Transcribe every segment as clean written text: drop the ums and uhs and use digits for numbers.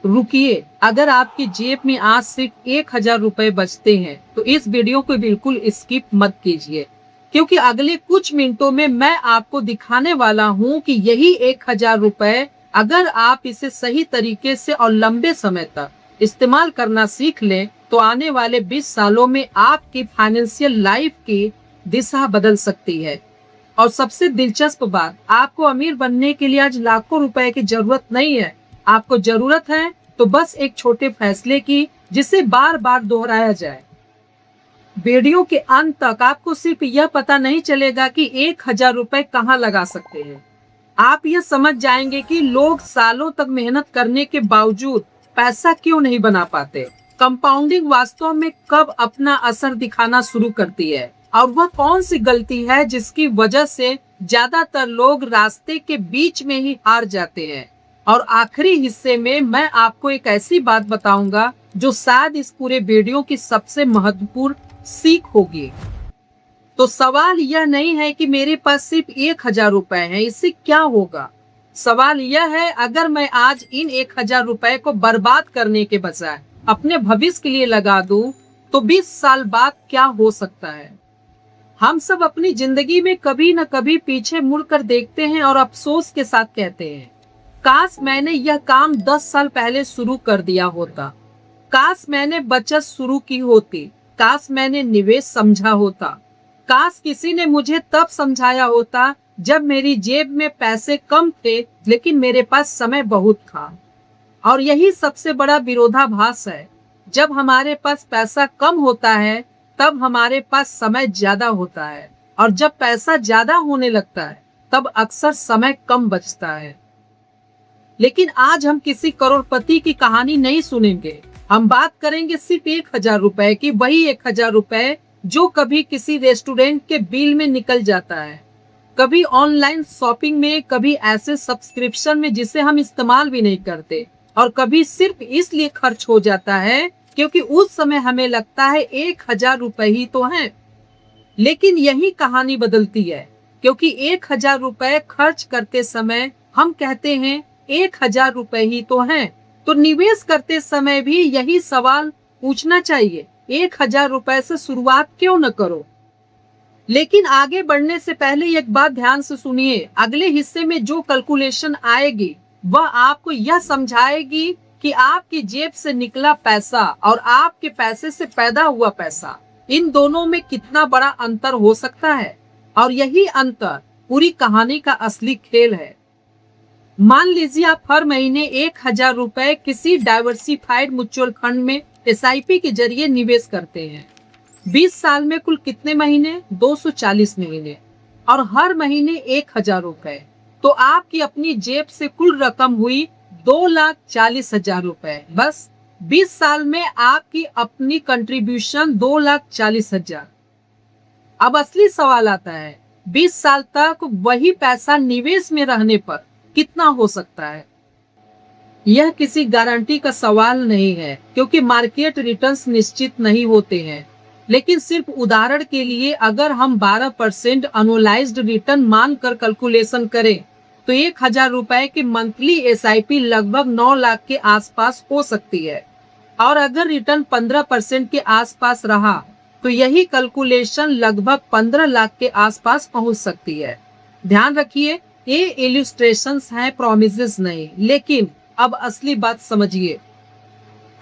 रुकिए, अगर आपकी जेब में आज सिर्फ 1,000 रुपए बचते हैं तो इस वीडियो को बिल्कुल स्किप मत कीजिए, क्योंकि अगले कुछ मिनटों में मैं आपको दिखाने वाला हूँ कि यही 1,000 रुपए अगर आप इसे सही तरीके से और लंबे समय तक इस्तेमाल करना सीख लें तो आने वाले 20 सालों में आपकी फाइनेंशियल लाइफ की दिशा बदल सकती है। और सबसे दिलचस्प बात, आपको अमीर बनने के लिए आज लाखों रुपए की जरूरत नहीं है। आपको जरूरत है तो बस एक छोटे फैसले की, जिसे बार बार दोहराया जाए। वीडियो के अंत तक आपको सिर्फ यह पता नहीं चलेगा कि 1,000 रुपए कहाँ लगा सकते हैं, आप यह समझ जाएंगे कि लोग सालों तक मेहनत करने के बावजूद पैसा क्यों नहीं बना पाते। कंपाउंडिंग वास्तव में कब अपना असर दिखाना शुरू करती है और वह कौन सी गलती है जिसकी वजह से ज्यादातर लोग रास्ते के बीच में ही हार जाते हैं। और आखिरी हिस्से में मैं आपको एक ऐसी बात बताऊंगा जो शायद इस पूरे वीडियो की सबसे महत्वपूर्ण सीख होगी। तो सवाल यह नहीं है कि मेरे पास सिर्फ 1,000 रुपए हैं, इससे क्या होगा। सवाल यह है, अगर मैं आज इन 1,000 रुपए को बर्बाद करने के बजाय अपने भविष्य के लिए लगा दूं, तो 20 साल बाद क्या हो सकता है। हम सब अपनी जिंदगी में कभी न कभी पीछे मुड़कर देखते हैं और अफसोस के साथ कहते हैं, काश मैंने यह काम 10 साल पहले शुरू कर दिया होता, काश मैंने बचत शुरू की होती, काश मैंने निवेश समझा होता, काश किसी ने मुझे तब समझाया होता जब मेरी जेब में पैसे कम थे लेकिन मेरे पास समय बहुत था। और यही सबसे बड़ा विरोधाभास है, जब हमारे पास पैसा कम होता है तब हमारे पास समय ज्यादा होता है, और जब पैसा ज्यादा होने लगता है तब अक्सर समय कम बचता है। लेकिन आज हम किसी करोड़पति की कहानी नहीं सुनेंगे, हम बात करेंगे सिर्फ 1,000 रुपए की, वही 1,000 रुपए जो कभी किसी रेस्टोरेंट के बिल में निकल जाता है, कभी ऑनलाइन शॉपिंग में, कभी ऐसे सब्सक्रिप्शन में जिसे हम इस्तेमाल भी नहीं करते, और कभी सिर्फ इसलिए खर्च हो जाता है क्योंकि उस समय हमें लगता है 1,000 रुपए ही तो हैं। लेकिन यही कहानी बदलती है, क्योंकि 1,000 रुपए खर्च करते समय हम कहते हैं 1,000 रुपए ही तो हैं। तो निवेश करते समय भी यही सवाल पूछना चाहिए, 1,000 रुपए से शुरुआत क्यों न करो। लेकिन आगे बढ़ने से पहले एक बात ध्यान से सुनिए, अगले हिस्से में जो कैलकुलेशन आएगी वह आपको यह समझाएगी कि आपकी जेब से निकला पैसा और आपके पैसे से पैदा हुआ पैसा, इन दोनों में कितना बड़ा अंतर हो सकता है। और यही अंतर पूरी कहानी का असली खेल है। मान लीजिए आप हर महीने 1,000 रुपए किसी डाइवर्सिफाइड म्यूचुअल फंड में SIP के जरिए निवेश करते हैं। 20 साल में कुल कितने महीने? 240 महीने, और हर महीने 1,000 रुपए, तो आपकी अपनी जेब से कुल रकम हुई 2,40,000 रुपए। बस 20 साल में आपकी अपनी कंट्रीब्यूशन 2,40,000। अब असली सवाल आता है, 20 साल तक वही पैसा निवेश में रहने पर कितना हो सकता है। यह किसी गारंटी का सवाल नहीं है, क्योंकि मार्केट रिटर्न्स निश्चित नहीं होते हैं। लेकिन सिर्फ उदाहरण के लिए अगर हम 12% एनुअलाइज्ड रिटर्न मानकर कैलकुलेशन करें तो 1,000 रुपए की मंथली SIP लगभग 9 लाख के आसपास हो सकती है। और अगर रिटर्न 15% के आसपास रहा तो यही कैलकुलेशन लगभग 15 लाख के आसपास पहुंच सकती है। ध्यान रखिए, ये इलस्ट्रेशंस हैं, प्रॉमिसेस नहीं। लेकिन अब असली बात समझिए,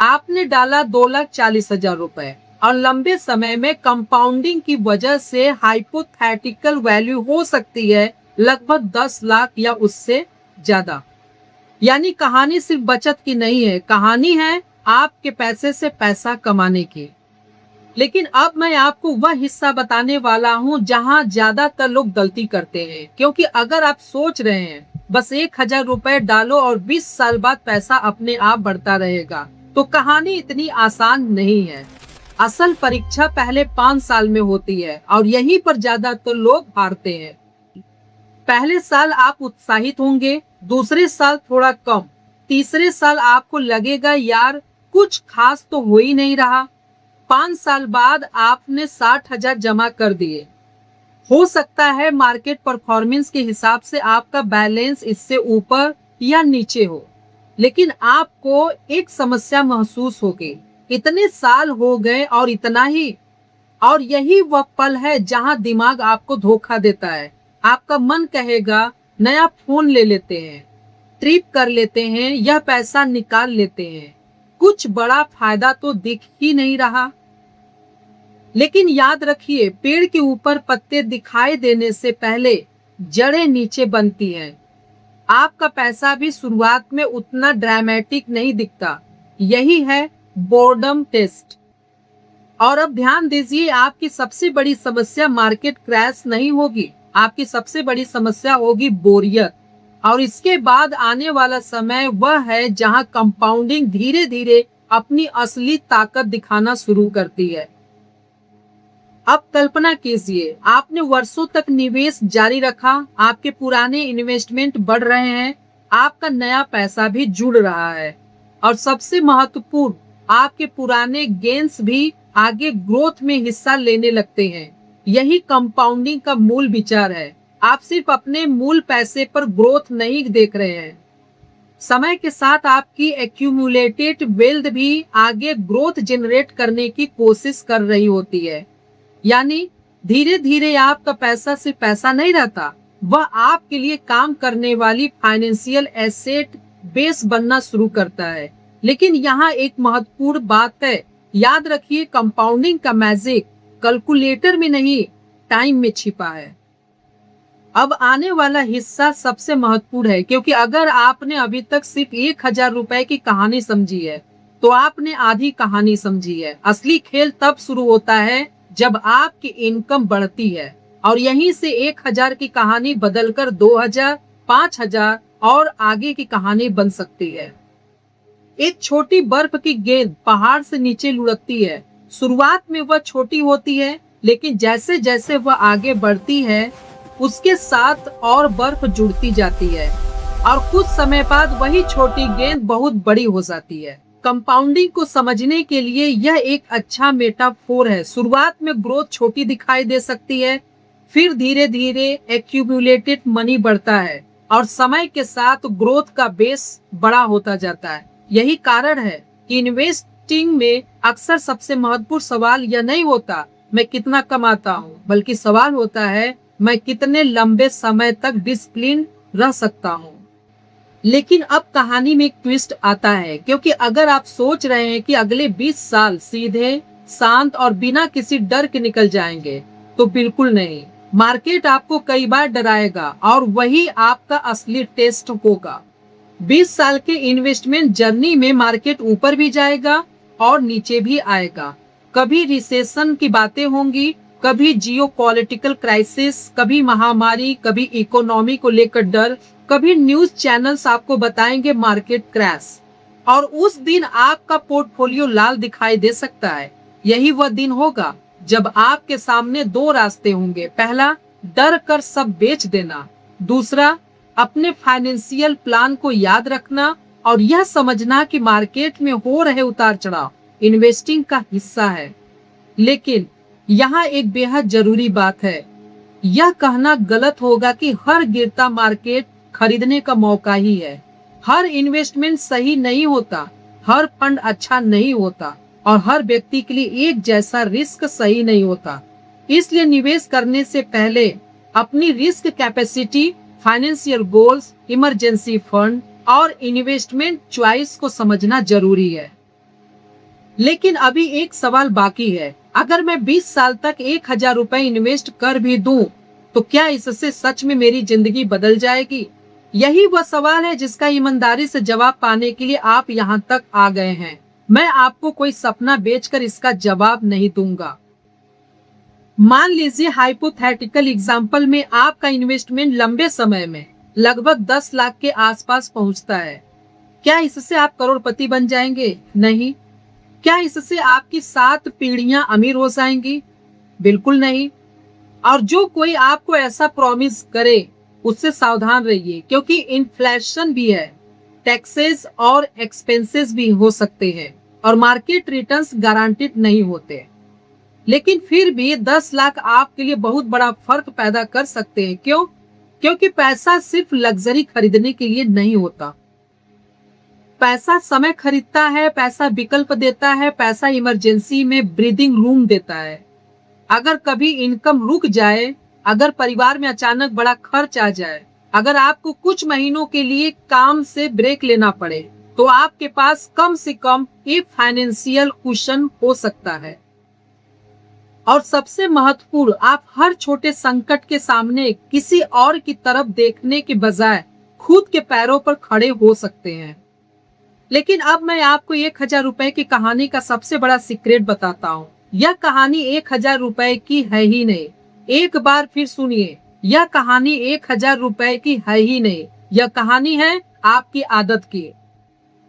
आपने डाला 2,40,000 रुपए और लंबे समय में कंपाउंडिंग की वजह से हाइपोथेटिकल वैल्यू हो सकती है लगभग 10 लाख या उससे ज्यादा। यानी कहानी सिर्फ बचत की नहीं है, कहानी है आपके पैसे से पैसा कमाने की। लेकिन अब मैं आपको वह हिस्सा बताने वाला हूं जहां ज्यादातर लोग गलती करते हैं, क्योंकि अगर आप सोच रहे हैं बस 1,000 रुपए डालो और 20 साल बाद पैसा अपने आप बढ़ता रहेगा, तो कहानी इतनी आसान नहीं है। असल परीक्षा पहले 5 साल में होती है और यहीं पर ज्यादातर लोग हारते हैं। पहले साल आप उत्साहित होंगे, दूसरे साल थोड़ा कम, तीसरे साल आपको लगेगा यार कुछ खास तो हो ही नहीं रहा। 5 साल बाद आपने 60,000 जमा कर दिए। हो सकता है मार्केट परफॉर्मेंस के हिसाब से आपका बैलेंस इससे ऊपर या नीचे हो, लेकिन आपको एक समस्या महसूस होगी। इतने साल हो गए और इतना ही। और यही वह पल है जहां दिमाग आपको धोखा देता है। आपका मन कहेगा नया फोन ले लेते हैं, ट्रिप कर लेते हैं, यह पैसा निकाल लेते हैं। कुछ बड़ा फायदा तो दिख ही नहीं रहा। लेकिन याद रखिए, पेड़ के ऊपर पत्ते दिखाई देने से पहले जड़ें नीचे बनती हैं। आपका पैसा भी शुरुआत में उतना ड्रामेटिक नहीं दिखता। यही है बोर्डम टेस्ट। और अब ध्यान दीजिए, आपकी सबसे बड़ी समस्या मार्केट क्रैश नहीं होगी। आपकी सबसे बड़ी समस्या होगी बोरियत। और इसके बाद आने वाला समय वह है जहां कंपाउंडिंग धीरे धीरे अपनी असली ताकत दिखाना शुरू करती है। अब कल्पना कीजिए, आपने वर्षों तक निवेश जारी रखा, आपके पुराने इन्वेस्टमेंट बढ़ रहे हैं, आपका नया पैसा भी जुड़ रहा है, और सबसे महत्वपूर्ण, आपके पुराने गेन्स भी आगे ग्रोथ में हिस्सा लेने लगते हैं। यही कंपाउंडिंग का मूल विचार है। आप सिर्फ अपने मूल पैसे पर ग्रोथ नहीं देख रहे हैं, समय के साथ आपकी एक्यूमुलेटेड वेल्थ भी आगे ग्रोथ जनरेट करने की कोशिश कर रही होती है। यानी धीरे धीरे आपका पैसा सिर्फ पैसा नहीं रहता, वह आपके लिए काम करने वाली फाइनेंशियल एसेट बेस बनना शुरू करता है। लेकिन यहाँ एक महत्वपूर्ण बात है, याद रखिए, कंपाउंडिंग का मैजिक कैलकुलेटर में नहीं, टाइम में छिपा है। अब आने वाला हिस्सा सबसे महत्वपूर्ण है, क्योंकि अगर आपने अभी तक सिर्फ 1,000 रुपए की कहानी समझी है तो आपने आधी कहानी समझी है। असली खेल तब शुरू होता है जब आपकी इनकम बढ़ती है, और यहीं से 1,000 की कहानी बदलकर 2,000, 5,000 और आगे की कहानी बन सकती है। एक छोटी बर्फ की गेंद पहाड़ से नीचे लुढ़कती है। शुरुआत में वह छोटी होती है, लेकिन जैसे जैसे वह आगे बढ़ती है उसके साथ और बर्फ जुड़ती जाती है, और कुछ समय बाद वही छोटी गेंद बहुत बड़ी हो जाती है। कंपाउंडिंग को समझने के लिए यह एक अच्छा मेटाफोर है। शुरुआत में ग्रोथ छोटी दिखाई दे सकती है, फिर धीरे धीरे एक्यूमुलेटेड मनी बढ़ता है, और समय के साथ ग्रोथ का बेस बड़ा होता जाता है। यही कारण है कि इन्वेस्टिंग में अक्सर सबसे महत्वपूर्ण सवाल यह नहीं होता मैं कितना कमाता हूँ, बल्कि सवाल होता है मैं कितने लंबे समय तक डिसिप्लिन रह सकता हूँ। लेकिन अब कहानी में एक ट्विस्ट आता है, क्योंकि अगर आप सोच रहे हैं कि अगले 20 साल सीधे, शांत और बिना किसी डर के निकल जाएंगे, तो बिल्कुल नहीं। मार्केट आपको कई बार डराएगा, और वही आपका असली टेस्ट होगा। 20 साल के इन्वेस्टमेंट जर्नी में मार्केट ऊपर भी जाएगा और नीचे भी आएगा। कभी रिसेशन की बातें होंगी, कभी जियोपॉलिटिकल क्राइसिस, कभी महामारी, कभी इकोनॉमी को लेकर डर, कभी न्यूज चैनल्स आपको बताएंगे मार्केट क्रैश। और उस दिन आपका पोर्टफोलियो लाल दिखाई दे सकता है। यही वह दिन होगा जब आपके सामने दो रास्ते होंगे। पहला, डर कर सब बेच देना। दूसरा, अपने फाइनेंशियल प्लान को याद रखना और यह समझना कि मार्केट में हो रहे उतार चढ़ाव इन्वेस्टिंग का हिस्सा है। लेकिन यहाँ एक बेहद जरूरी बात है, यह कहना गलत होगा कि हर गिरता मार्केट खरीदने का मौका ही है। हर इन्वेस्टमेंट सही नहीं होता, हर फंड अच्छा नहीं होता, और हर व्यक्ति के लिए एक जैसा रिस्क सही नहीं होता। इसलिए निवेश करने से पहले अपनी risk capacity, financial goals, emergency fund और इन्वेस्टमेंट चॉइस को समझना जरूरी है। लेकिन अभी एक सवाल बाकी है, अगर मैं 20 साल तक 1,000 रुपए इन्वेस्ट कर भी दूं, तो क्या इससे सच में मेरी जिंदगी बदल जाएगी? यही वह सवाल है जिसका ईमानदारी से जवाब पाने के लिए आप यहाँ तक आ गए हैं। मैं आपको कोई सपना बेचकर इसका जवाब नहीं दूंगा। मान लीजिए हाइपोथेटिकल एग्जांपल में आपका इन्वेस्टमेंट लंबे समय में लगभग 10 लाख के आसपास पहुंचता है। क्या इससे आप करोड़पति बन जाएंगे? नहीं। क्या इससे आपकी 7 पीढ़ियां अमीर हो जाएंगी? बिल्कुल नहीं। और जो कोई आपको ऐसा प्रॉमिस करे उससे सावधान रहिए, क्योंकि इन्फ्लेशन भी है, टैक्सेस और एक्सपेंसेस भी हो सकते हैं, और मार्केट रिटर्न्स गारंटीड नहीं होते। लेकिन फिर भी 10 लाख आपके लिए बहुत बड़ा फर्क पैदा कर सकते हैं। क्यों? क्योंकि पैसा सिर्फ लग्जरी खरीदने के लिए नहीं होता। पैसा समय खरीदता है, पैसा विकल्प देता है, पैसा इमरजेंसी में ब्रीदिंग रूम देता है। अगर कभी इनकम रुक जाए, अगर परिवार में अचानक बड़ा खर्च आ जाए, अगर आपको कुछ महीनों के लिए काम से ब्रेक लेना पड़े, तो आपके पास कम से कम एक फाइनेंशियल कुशन हो सकता है। और सबसे महत्वपूर्ण, आप हर छोटे संकट के सामने किसी और की तरफ देखने के बजाय खुद के पैरों पर खड़े हो सकते हैं। लेकिन अब मैं आपको 1000 रुपए की कहानी का सबसे बड़ा सीक्रेट बताता हूँ। यह कहानी 1000 रुपए की है ही नहीं। एक बार फिर सुनिए, यह कहानी 1000 रुपए की है ही नहीं, यह कहानी है आपकी आदत की।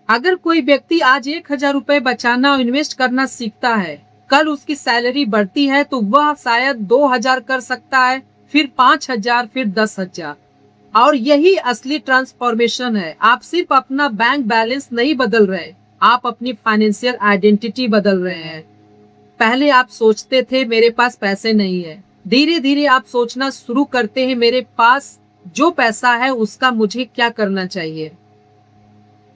अगर कोई व्यक्ति आज 1000 रुपए बचाना और इन्वेस्ट करना सीखता है, कल उसकी सैलरी बढ़ती है तो वह शायद 2000 कर सकता है, फिर 5000, फिर 10,000। और यही असली ट्रांसफॉर्मेशन है। आप सिर्फ अपना बैंक बैलेंस नहीं बदल रहे, आप अपनी फाइनेंशियल आइडेंटिटी बदल रहे हैं। पहले आप सोचते थे मेरे पास पैसे नहीं है, धीरे धीरे आप सोचना शुरू करते हैं मेरे पास जो पैसा है उसका मुझे क्या करना चाहिए।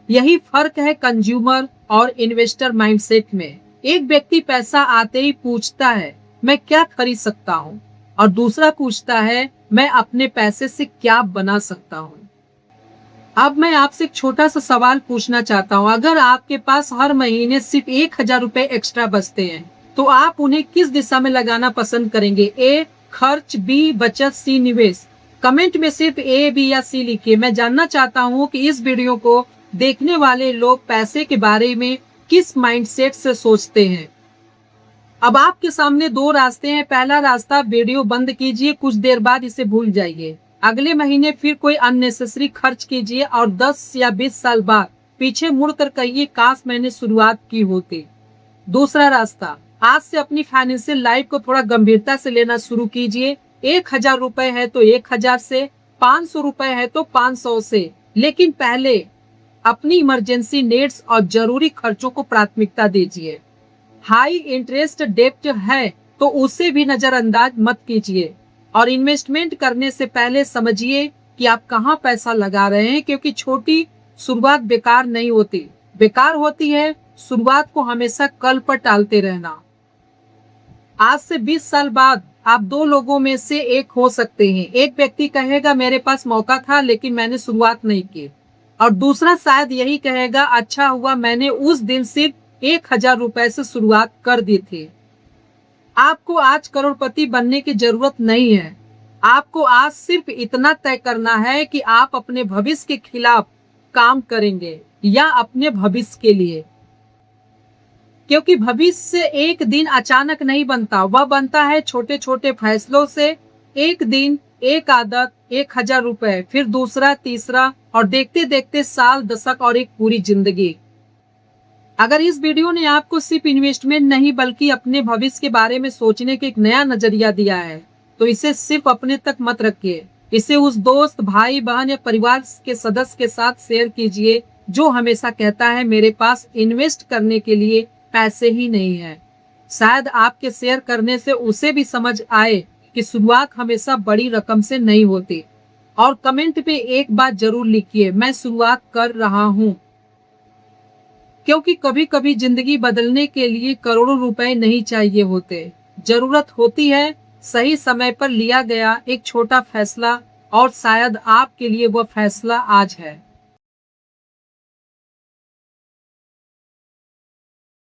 यही फर्क है कंज्यूमर और इन्वेस्टर माइंडसेट में। एक व्यक्ति पैसा आते ही पूछता है मैं क्या खरीद सकता हूँ, और दूसरा पूछता है मैं अपने पैसे से क्या बना सकता हूँ। अब मैं आपसे एक छोटा सा सवाल पूछना चाहता हूँ। अगर आपके पास हर महीने सिर्फ 1000 रुपए एक्स्ट्रा बचते हैं, तो आप उन्हें किस दिशा में लगाना पसंद करेंगे? ए खर्च, बी बचत, सी निवेश। कमेंट में सिर्फ ए, बी या सी लिखिए। मैं जानना चाहता हूँ कि इस वीडियो को देखने वाले लोग पैसे के बारे में किस माइंडसेट से सोचते हैं। अब आपके सामने दो रास्ते हैं। पहला रास्ता, वीडियो बंद कीजिए, कुछ देर बाद इसे भूल जाइए, अगले महीने फिर कोई अननेसेसरी खर्च कीजिए और 10 या 20 साल बाद पीछे मुड़कर कहिए काश मैंने शुरुआत की होती। दूसरा रास्ता, आज से अपनी फाइनेंशियल लाइफ को थोड़ा गंभीरता से लेना शुरू कीजिए। 1000 रुपए है तो 1000 से, 500 रुपए है तो 500 से, लेकिन पहले अपनी इमरजेंसी नीड्स और जरूरी खर्चों को प्राथमिकता दीजिए। हाई इंटरेस्ट डेब्ट है तो उसे भी नजरअंदाज मत कीजिए, और इन्वेस्टमेंट करने से पहले समझिए कि आप कहां पैसा लगा रहे हैं, क्योंकि छोटी शुरुआत बेकार नहीं होती। बेकार होती है शुरुआत को हमेशा कल पर टालते रहना। आज से 20 साल बाद आप दो लोगों में से एक हो सकते हैं। एक व्यक्ति कहेगा मेरे पास मौका था लेकिन मैंने शुरुआत नहीं की, और दूसरा शायद यही कहेगा अच्छा हुआ मैंने उस दिन सिर्फ 1000 रुपए से शुरुआत कर दी थी। आपको आज करोड़पति बनने की जरूरत नहीं है। आपको आज सिर्फ इतना तय करना है कि आप अपने भविष्य के खिलाफ काम करेंगे या अपने भविष्य के लिए, क्योंकि भविष्य एक दिन अचानक नहीं बनता, वह बनता है छोटे छोटे फैसलों से। एक दिन, एक आदत, 1000 रुपए, फिर दूसरा, तीसरा, और देखते देखते साल, दशक और एक पूरी जिंदगी। अगर इस वीडियो ने आपको सिर्फ इन्वेस्टमेंट नहीं बल्कि अपने भविष्य के बारे में सोचने का एक नया नजरिया दिया है, तो इसे सिर्फ अपने तक मत रखिए। इसे उस दोस्त, भाई बहन या परिवार के सदस्य के साथ शेयर कीजिए जो हमेशा कहता है मेरे पास इन्वेस्ट करने के लिए पैसे ही नहीं है। शायद आपके शेयर करने से उसे भी समझ आए कि शुरुआत हमेशा बड़ी रकम से नहीं होती। और कमेंट पे एक बात जरूर लिखिए, मैं शुरुआत कर रहा हूँ, क्योंकि कभी कभी जिंदगी बदलने के लिए करोड़ों रुपए नहीं चाहिए होते। जरूरत होती है सही समय पर लिया गया एक छोटा फैसला, और शायद आपके लिए वह फैसला आज है।